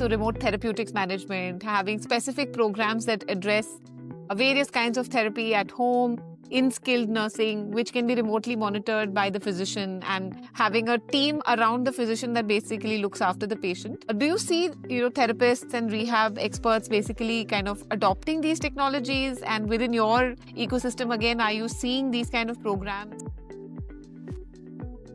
So remote therapeutics management, having specific programs that address various kinds of therapy at home, in skilled nursing, which can be remotely monitored by the physician, and having a team around the physician that basically looks after the patient. Do you see, therapists and rehab experts basically kind of adopting these technologies? And within your ecosystem, again, are you seeing these kind of programs?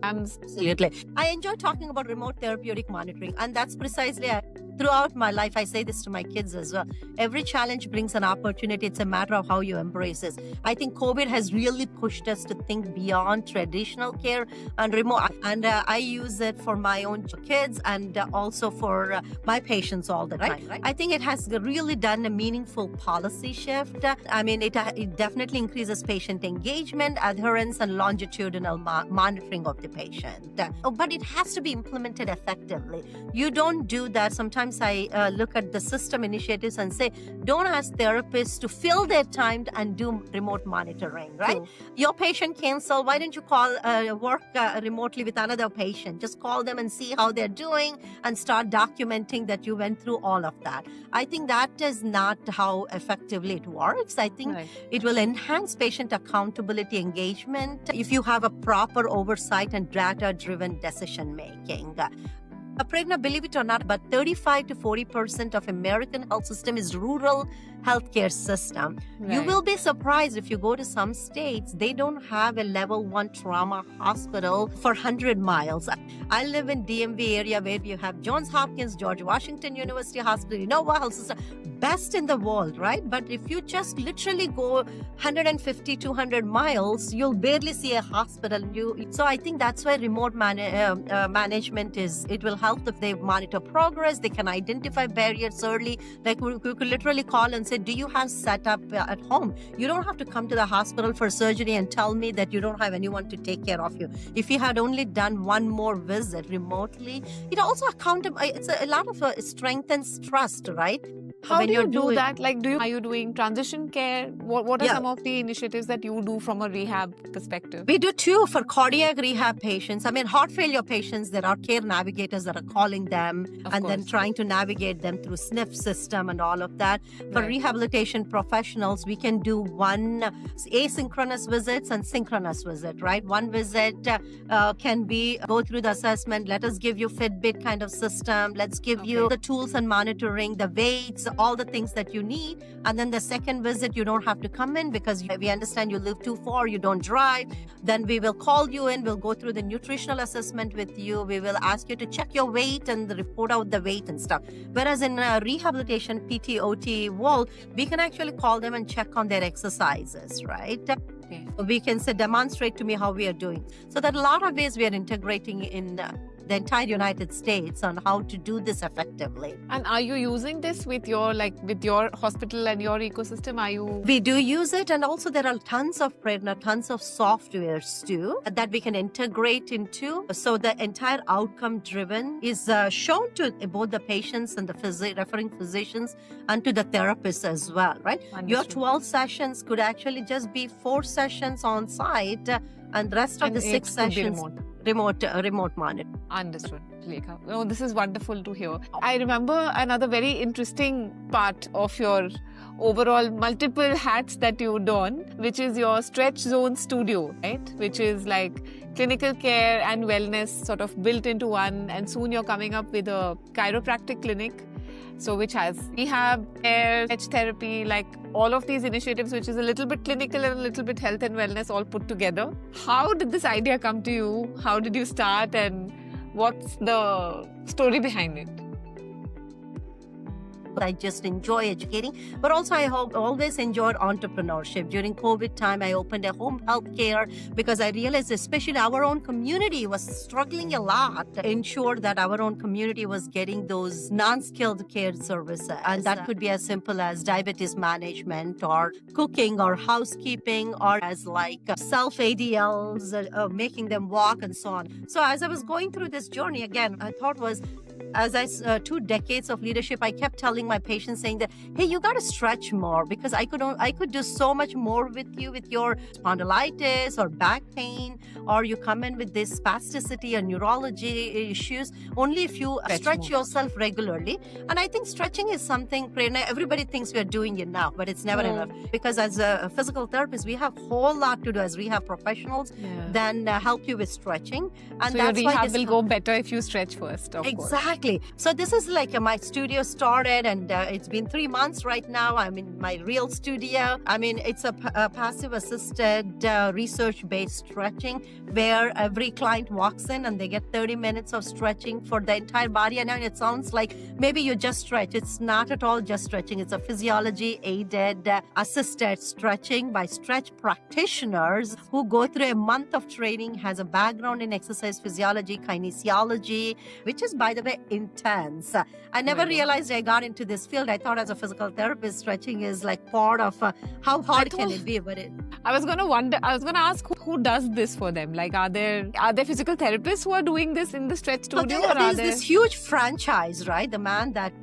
Absolutely. I enjoy talking about remote therapeutic monitoring, and that's precisely throughout my life. I say this to my kids as well. Every challenge brings an opportunity. It's a matter of how you embrace it. I think COVID has really pushed us to think beyond traditional care and remote. And I use it for my own kids and also for my patients all the time. Right? I think it has really done a meaningful policy shift. I mean, it definitely increases patient engagement, adherence, and longitudinal monitoring of the patient. But it has to be implemented effectively. You don't do that. Sometimes I look at the system initiatives and say, don't ask therapists to fill their time and do remote monitoring, right? True. Your patient cancel, why don't you work remotely with another patient? Just call them and see how they're doing and start documenting that you went through all of that. I think that is not how effectively it works. I think it will enhance patient accountability engagement if you have a proper oversight and data-driven decision making. Prerna, believe it or not, but 35 to 40% of American health system is rural healthcare system. Right. You will be surprised if you go to some states, they don't have a level 1 trauma hospital for 100 miles. I live in DMV area where you have Johns Hopkins, George Washington University Hospital, Innova Health System, best in the world, right? But if you just literally go 150, 200 miles, you'll barely see a hospital. So I think that's why remote management it will help if they monitor progress. They can identify barriers early. Like we could literally call and say, do you have setup at home? You don't have to come to the hospital for surgery and tell me that you don't have anyone to take care of you. If you had only done one more visit remotely, it also it's a lot of strengthens trust, right? How do you do that? Like, are you doing transition care? What are some of the initiatives that you do from a rehab perspective? We do too for cardiac rehab patients. I mean, heart failure patients, there are care navigators that are calling them then trying to navigate them through SNF system and all of that. For rehabilitation professionals, we can do one asynchronous visits and synchronous visit, right? One visit can be go through the assessment. Let us give you Fitbit kind of system. Let's give you the tools and monitoring, the weights, all the things that you need. And then the second visit, you don't have to come in because we understand you live too far, you don't drive. Then we will call you in, we'll go through the nutritional assessment with you. We will ask you to check your weight and report out the weight and stuff. Whereas in rehabilitation, PT, OT world, we can actually call them and check on their exercises, right? We can say, demonstrate to me how we are doing. So that a lot of ways we are integrating in the entire United States on how to do this effectively. And are you using this with your hospital and your ecosystem? We do use it, and also there are tons of softwares too that we can integrate into. So the entire outcome driven is shown to both the patients and the referring physicians and to the therapists as well, right? Understood. Your 12 sessions could actually just be 4 sessions on site and the rest of the 6 sessions remote monitor. Understood, Lekha. Oh, this is wonderful to hear. I remember another very interesting part of your overall multiple hats that you don, which is your Stretch Zone Studio, right? Which is like clinical care and wellness sort of built into one. And soon you're coming up with a chiropractic clinic. So which has rehab, care, stretch therapy, like all of these initiatives, which is a little bit clinical and a little bit health and wellness all put together. How did this idea come to you? How did you start, and what's the story behind it? I just enjoy educating, but also I always enjoyed entrepreneurship. During COVID time, I opened a home health care because I realized especially our own community was struggling a lot to ensure that our own community was getting those non-skilled care services. And that could be as simple as diabetes management or cooking or housekeeping, or as like self-ADLs, making them walk and so on. So as I was going through this journey, again, I thought was As 2 decades of leadership, I kept telling my patients saying that, hey, you got to stretch more because I could do so much more with you with your spondylitis or back pain, or you come in with this spasticity or neurology issues only if you stretch yourself regularly. And I think stretching is something, Prerna, everybody thinks we're doing it now, but it's never enough, because as a physical therapist, we have a whole lot to do as rehab professionals than help you with stretching. And so that's your rehab why will go better if you stretch first, of course. Exactly. So this is like my studio started, and it's been 3 months right now. I'm in my real studio. I mean, it's a passive assisted research-based stretching where every client walks in and they get 30 minutes of stretching for the entire body. And it sounds like maybe you just stretch. It's not at all just stretching. It's a physiology-aided assisted stretching by stretch practitioners who go through a month of training, has a background in exercise physiology, kinesiology, which is, by the way, intense. I never realized I got into this field. I thought as a physical therapist, stretching is like part of how hard can it be? But I was going to ask who does this for them? Like, are there physical therapists who are doing this in the stretch studio? There's this huge franchise, right? The man that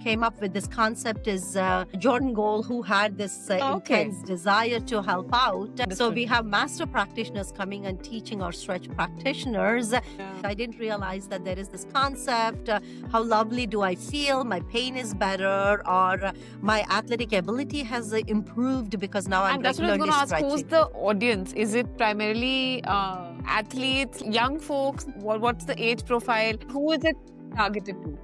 came up with this concept is Jordan Gold, who had this intense desire to help out. So we have master practitioners coming and teaching our stretch practitioners. I didn't realize that there is this concept. How lovely do I feel? My pain is better, or my athletic ability has improved because now I'm regularly stretching. And that's what I was going to ask. Who's the audience? Is it primarily athletes, young folks? What's the age profile? Who is it targeted to?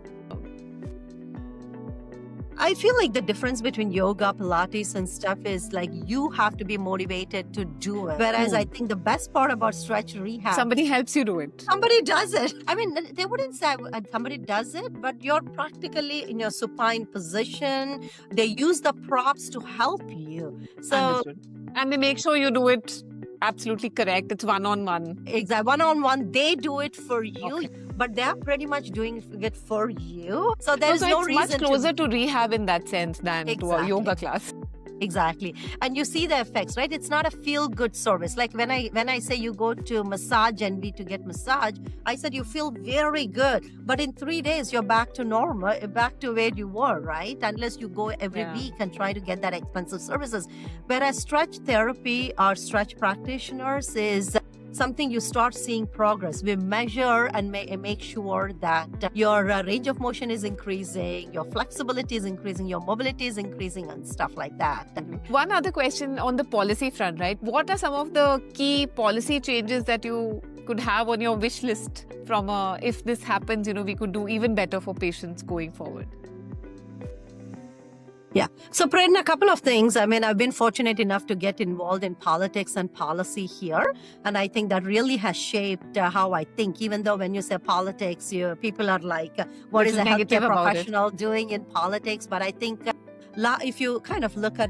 I feel like the difference between yoga, Pilates and stuff is like you have to be motivated to do it. Whereas I think the best part about stretch rehab, somebody helps you do it. Somebody does it. I mean, they wouldn't say somebody does it, but you're practically in your supine position. They use the props to help you. So, understood. And they make sure you do it absolutely correct. It's one-on-one. Exactly. One-on-one. They do it for you, but they're pretty much doing it for you. So there's no reason. It's much closer to rehab in that sense than to a yoga class. Exactly. And you see the effects, right? It's not a feel-good service. Like when I say you go to Massage Envy to get massage, I said you feel very good. But in 3 days, you're back to normal, back to where you were, right? Unless you go every week and try to get that expensive services. Whereas stretch therapy or stretch practitioners is something you start seeing progress. We measure and make sure that your range of motion is increasing, your flexibility is increasing, your mobility is increasing and stuff like that. One other question on the policy front, right? What are some of the key policy changes that you could have on your wish list from if this happens, we could do even better for patients going forward? Yeah. So, Prerna, a couple of things. I mean, I've been fortunate enough to get involved in politics and policy here. And I think that really has shaped how I think. Even though when you say politics, people are like, what is a healthcare professional doing in politics? But I think if you kind of look at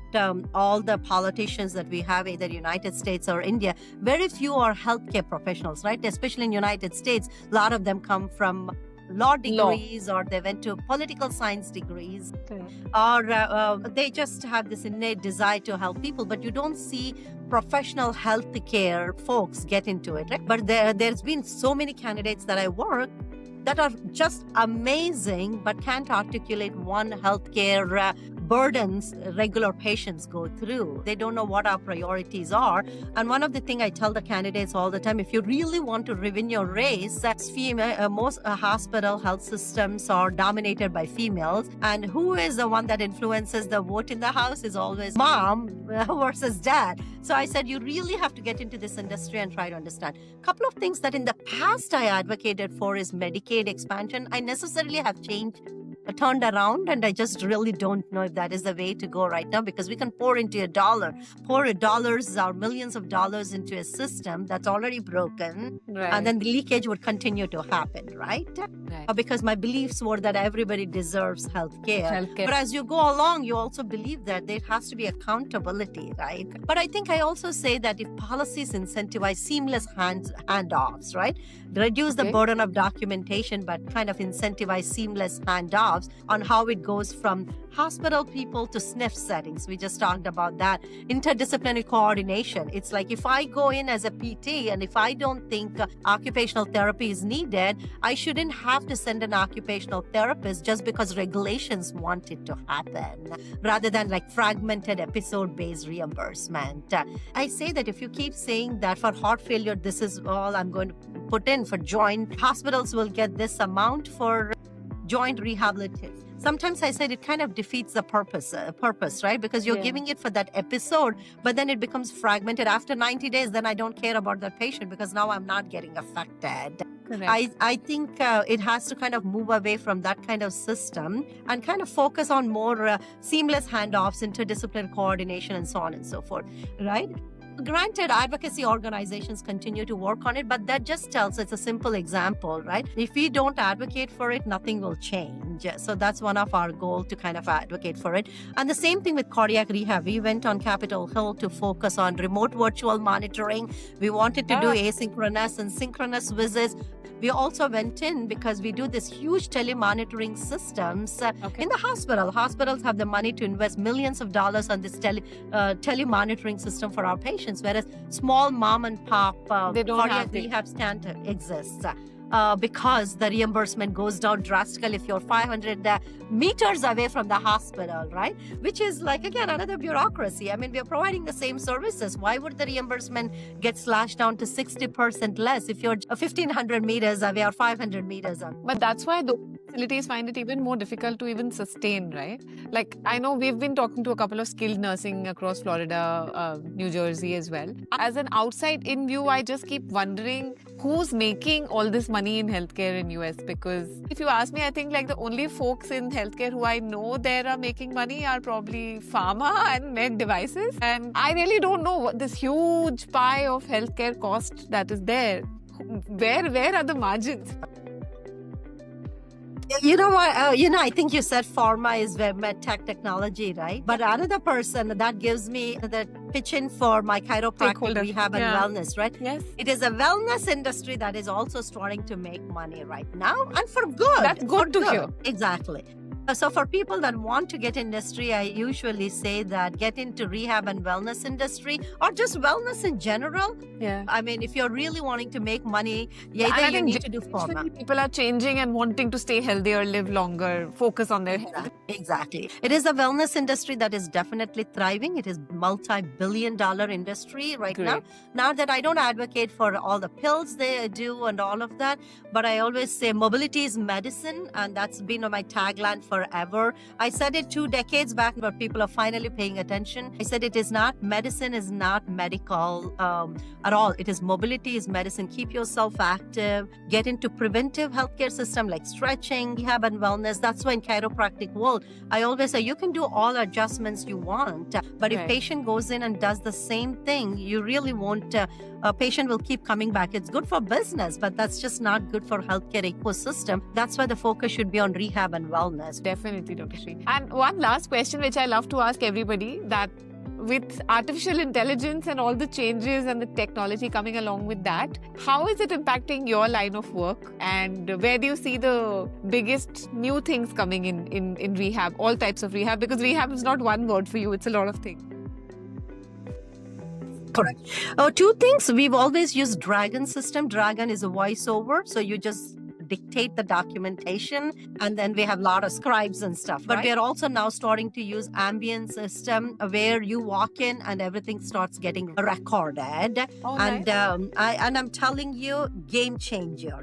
all the politicians that we have, either United States or India, very few are healthcare professionals, right? Especially in United States, a lot of them come from law degrees or they went to political science degrees or they just have this innate desire to help people, but you don't see professional healthcare folks get into it, right? But there's been so many candidates that I work that are just amazing but can't articulate one healthcare burdens regular patients go through. They don't know what our priorities are. And one of the things I tell the candidates all the time, if you really want to win your race, most hospital health systems are dominated by females. And who is the one that influences the vote in the house is always mom versus dad. So I said, you really have to get into this industry and try to understand. A couple of things that in the past I advocated for is Medicaid expansion. I necessarily have turned around, and I just really don't know if that is the way to go right now, because we can pour dollars or millions of dollars into a system that's already broken, and then the leakage would continue to happen, right? Because my beliefs were that everybody deserves healthcare. But as you go along, you also believe that there has to be accountability, right? But I think I also say that if policies incentivize seamless handoffs, right? Reduce the burden of documentation, but kind of incentivize seamless handoffs, handoffs on how it goes from hospital people to SNF settings. We just talked about that. Interdisciplinary coordination. It's like if I go in as a PT and if I don't think occupational therapy is needed, I shouldn't have to send an occupational therapist just because regulations want it to happen, rather than like fragmented episode-based reimbursement. I say that if you keep saying that for heart failure, this is all I'm going to put in. For joint, hospitals will get this amount for joint rehabilitation. Sometimes I said it kind of defeats the purpose, right? Because you're giving it for that episode, but then it becomes fragmented. After 90 days, then I don't care about that patient because now I'm not getting affected. I think it has to kind of move away from that kind of system and kind of focus on more seamless handoffs, interdisciplinary coordination, and so on and so forth, right? Granted, advocacy organizations continue to work on it, but that just tells it's a simple example, right? If we don't advocate for it, nothing will change. So that's one of our goals, to kind of advocate for it. And the same thing with cardiac rehab. We went on Capitol Hill to focus on remote virtual monitoring. We wanted to do asynchronous and synchronous visits. We also went in because we do this huge telemonitoring systems in the hospital. Hospitals have the money to invest millions of dollars on this telemonitoring system for our patients, whereas small mom and pop cardiac rehab center exists. Because the reimbursement goes down drastically if you're 500 meters away from the hospital, right? Which is like, again, another bureaucracy. I mean, we're providing the same services. Why would the reimbursement get slashed down to 60% less if you're 1,500 meters away or 500 meters away? But that's why the facilities find it even more difficult to even sustain, right? Like, I know we've been talking to a couple of skilled nursing across Florida, New Jersey as well. As an outside-in view, I just keep wondering who's making all this money in healthcare in US, because if you ask me, I think like the only folks in healthcare who I know there are making money are probably pharma and med devices. And I really don't know what this huge pie of healthcare cost that is there. Where are the margins? You know what? I think you said pharma is where med tech technology, right? But another person that gives me the pitch in for my chiropractic rehab and wellness, right? Yes. It is a wellness industry that is also starting to make money right now, and for good. That's good to hear. Exactly. So for people that want to get industry, I usually say that get into rehab and wellness industry, or just wellness in general. Yeah. I mean, if you're really wanting to make money, either you need to do pharma. People are changing and wanting to stay healthier, live longer, focus on their health. Exactly. It is a wellness industry that is definitely thriving. It is multi-billion-dollar industry right now. Now that I don't advocate for all the pills they do and all of that, but I always say mobility is medicine, and that's been my tagline forever. I said it 2 decades back, but people are finally paying attention. I said it is not, medicine is not medical at all. It is mobility is medicine. Keep yourself active. Get into preventive healthcare system like stretching, rehab, and wellness. That's why in chiropractic world, I always say you can do all adjustments you want, but if patient goes in and does the same thing, you really won't. A patient will keep coming back. It's good for business, but that's just not good for healthcare ecosystem. That's why the focus should be on rehab and wellness. Definitely, Dr. Sri. And one last question, which I love to ask everybody, that with artificial intelligence and all the changes and the technology coming along with that, how is it impacting your line of work? And where do you see the biggest new things coming in rehab, all types of rehab? Because rehab is not one word for you, it's a lot of things. Correct. 2 things. We've always used Dragon system. Dragon is a voiceover. So you just dictate the documentation, and then we have a lot of scribes and stuff. But we are also now starting to use ambient system where you walk in and everything starts getting recorded. And I'm telling you, game changer,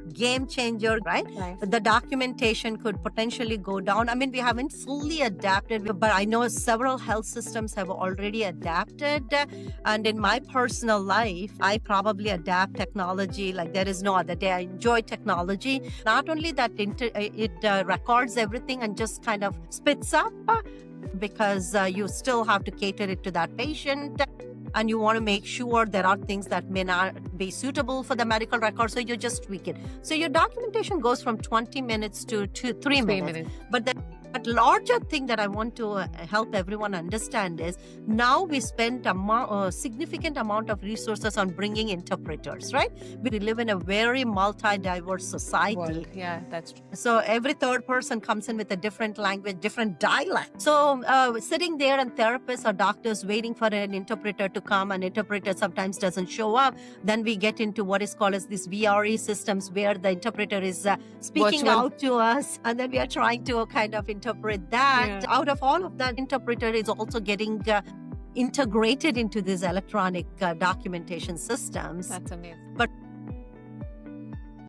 right? The documentation could potentially go down. I mean, we haven't fully adapted, but I know several health systems have already adapted. And in my personal life, I probably adapt technology like there is no other day. I enjoy technology. Not only that, it records everything and just kind of spits up, because you still have to cater it to that patient, and you want to make sure there are things that may not be suitable for the medical record, so you just tweak it. So your documentation goes from 20 minutes to 3 minutes. But the But larger thing that I want to help everyone understand is now we spend a significant amount of resources on bringing interpreters, right? We live in a very multi-diverse society. World. Yeah, that's true. So every third person comes in with a different language, different dialect. So sitting there and therapists or doctors waiting for an interpreter to come, an interpreter sometimes doesn't show up. Then we get into what is called as these VRE systems where the interpreter is speaking Virtual. out to us, and then we are trying to kind of interpret that. Yeah. Out of all of that, interpreter is also getting integrated into these electronic documentation systems. That's amazing. But